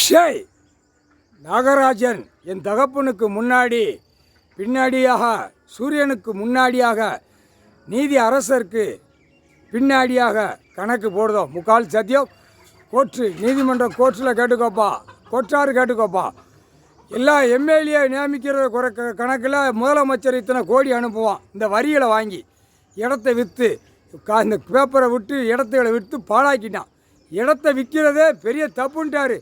ஷேய் நாகராஜன் என் தகப்பனுக்கு முன்னாடி பின்னாடியாக சூரியனுக்கு முன்னாடியாக நீதி அரசருக்கு பின்னாடியாக கணக்கு போடுதோம். முக்கால் சத்தியம் கோர்ட்டு நீதிமன்ற கோர்ட்டில் கேட்டுக்கோப்பா, கோர்ட்டாரு கேட்டுக்கோப்பா. எல்லா எம்எல்ஏ நியமிக்கிற கணக்கில் முதலமைச்சர் இத்தனை கோடி அனுப்புவான். இந்த வரிகளை வாங்கி இடத்த விற்று இந்த பேப்பரை விட்டு இடத்துகளை விற்று பாழாக்கிட்டான். இடத்த விற்கிறதே பெரிய தப்புன்ட்டார்.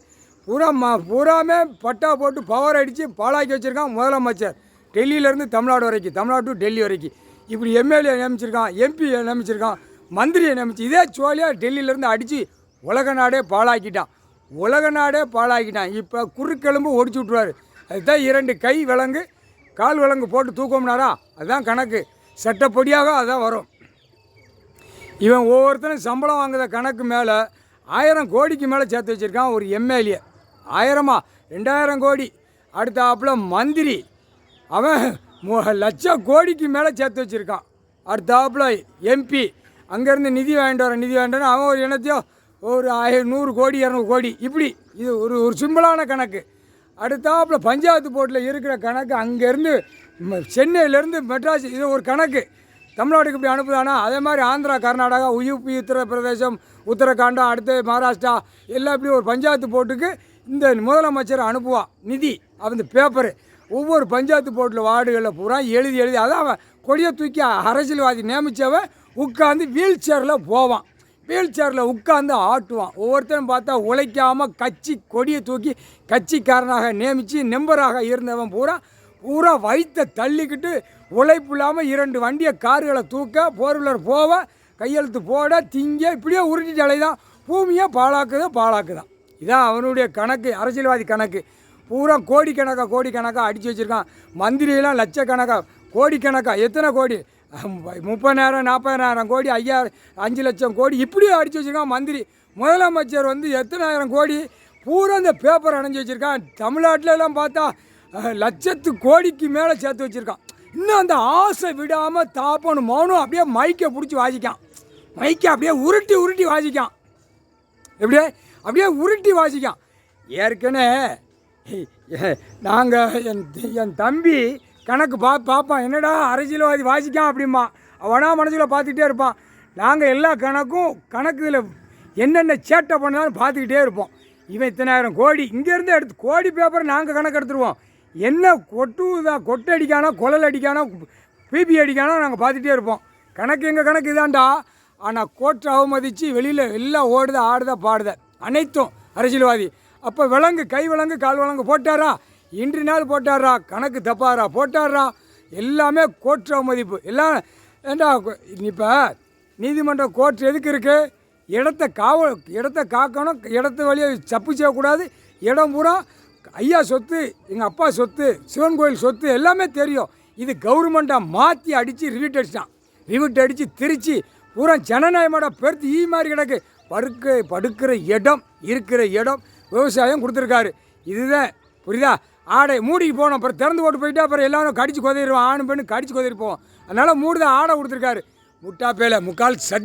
பூராமே பட்டா போட்டு பவர் அடித்து பாழாக்கி வச்சுருக்கான் முதலமைச்சர். டெல்லியிலேருந்து தமிழ்நாடு வரைக்கும், தமிழ்நாடு டு டெல்லி வரைக்கும் இப்படி எம்எல்ஏ நியமிச்சிருக்கான், எம்பி நியமிச்சிருக்கான், மந்திரியை நியமிச்சு இதே சோழியாக டெல்லியிலேருந்து அடித்து உலக நாடே பாழாக்கிட்டான். உலக நாடே பாழாக்கிட்டான். இப்போ குறுக்கெலும்பு ஒடிச்சு விட்ருவார். அதுதான் 2 கை விலங்கு கால் விலங்கு போட்டு தூக்கம்னாரா, அதுதான் கணக்கு. சட்டப்படியாக அதுதான் வரும். இவன் ஒவ்வொருத்தரும் சம்பளம் வாங்குற கணக்கு மேலே 1000 கோடிக்கு மேலே சேர்த்து வச்சுருக்கான். ஒரு எம்எல்ஏ 1000 2000 கோடி. அடுத்தாப்புல மந்திரி அவன் லட்சம் கோடிக்கு மேலே சேர்த்து வச்சுருக்கான். அடுத்தாப்புல எம்பி அங்கேருந்து நிதி வாங்கிட்டு அவன் ஒரு இனத்தையோ ஒரு 100 கோடி 200 கோடி இப்படி. இது ஒரு சிம்பிளான கணக்கு. அடுத்தாப்புல பஞ்சாயத்து போர்ட்டில் இருக்கிற கணக்கு அங்கேருந்து சென்னையிலேருந்து மெட்ராஸ் இது ஒரு கணக்கு. தமிழ்நாட்டுக்கு இப்படி அனுப்புதானா, அதே மாதிரி ஆந்திரா, கர்நாடகா, யூபி, உத்தரப்பிரதேசம், உத்தரகாண்டம், அடுத்து மகாராஷ்டிரா எல்லாம் இப்படி ஒரு பஞ்சாயத்து போர்ட்டுக்கு இந்த முதலமைச்சர் அனுப்புவான் நிதி. அந்த பேப்பரு ஒவ்வொரு பஞ்சாயத்து போர்ட்டில் வார்டுகளில் பூரா எழுதி அதான் அவன் கொடியை தூக்கி அரசியல்வாதி நியமித்தவன் உட்காந்து வீல் சேரில் போவான். வீல் சேரில் உட்காந்து ஆட்டுவான். ஒவ்வொருத்தரும் பார்த்தா உழைக்காமல் கட்சி கொடியை தூக்கி கட்சிக்காரனாக நியமித்து மெம்பராக இருந்தவன் பூரா வயிற்றை தள்ளிக்கிட்டு உழைப்பு இல்லாமல் 2 வண்டியை கார்களை தூக்க போர்வீலர் போவ கையெழுத்து போட திங்க இப்படியே உருட்டிட்டு அலைதான். பூமியை பாழாக்குதான். இதான் அவனுடைய கணக்கு, அரசியல்வாதி கணக்கு. பூரா கோடிக்கணக்காக அடித்து வச்சுருக்கான். மந்திரியெல்லாம் லட்சக்கணக்காக கோடிக்கணக்காக எத்தனை கோடி 30,000 40,000 கோடி 5 லட்சம் கோடி இப்படியே அடித்து வச்சுருக்கான் மந்திரி. முதலமைச்சர் எத்தனாயிரம் கோடி பூரா இந்த பேப்பர் அடைஞ்சி வச்சுருக்கான். தமிழ்நாட்டிலலாம் பார்த்தா லட்சத்து கோடிக்கு மேலே சேர்த்து வச்சுருக்கான். இன்னும் அந்த ஆசை விடாமல் தாப்பனும் மௌனம் அப்படியே மைக்கை பிடிச்சி வாசிக்கான். மைக்கை அப்படியே உருட்டி வாசிக்கான். அப்படியே உருட்டி வாசிக்கான். ஏற்கனவே நாங்கள் என் தம்பி கணக்கு பார்ப்பான். என்னடா அரசியல்வாதி வாசிக்கான் அப்படிமா அவனா மனசில் பார்த்துக்கிட்டே இருப்பான். நாங்கள் எல்லா கணக்குல என்னென்ன சேட்டை பண்ணாலும் பார்த்துக்கிட்டே இருப்போம். இவன் இத்தனாயிரம் கோடி இங்கேருந்து எடுத்து கோடி பேப்பரை நாங்கள் கணக்கு எடுத்துருவோம். என்ன கொட்டு அடிக்கானோ குழல் அடிக்கானோ பிபி அடிக்கானோ நாங்கள் பார்த்துட்டே இருப்போம். எங்கள் கணக்கு இதாண்டா. ஆனால் கோட்டை அவமதித்து வெளியில் எல்லாம் ஓடுத ஆடுத பாடுத அனைத்தும் அரசியல்வாதி. அப்போ கை விலங்கு கால் விலங்கு போட்டாரா, இன்று நாள் போட்டாரா, கணக்கு தப்பாரா போட்டாரா, எல்லாமே கோட்டு அவமதிப்பு எல்லாம். ஏண்டா இப்போ நீதிமன்ற கோர்ட் எதுக்கு இருக்குது? இடத்த காக்கணும், இடத்து வழியை சப்பு செய்யக்கூடாது. இடம் பூரா ஐயா சொத்து, எங்கள் அப்பா சொத்து, சிவன் கோயில் சொத்து எல்லாமே தெரியும். இது கவர்மெண்ட்டாக மாற்றி அடித்து ரிவிட் அடித்து திருச்சி பூரா ஜனநாயகமோட பெருத்து மாதிரி கிடக்கு. படுக்கிற இடம் இருக்கிற இடம் விவசாயம் கொடுத்துருக்காரு. இதுதான் புரியுதா? ஆடை மூடிக்கு போகணும். அப்புறம் திறந்து போட்டு போயிட்டா அப்புறம் எல்லாரும் கடிச்சு கொதறிடுவோம். ஆணு பெண்ணு கடிச்சு கொதறி போவோம். அதனால் மூடுதான் ஆடை கொடுத்துருக்காரு. முட்டா பேல முக்கால் சட்டி.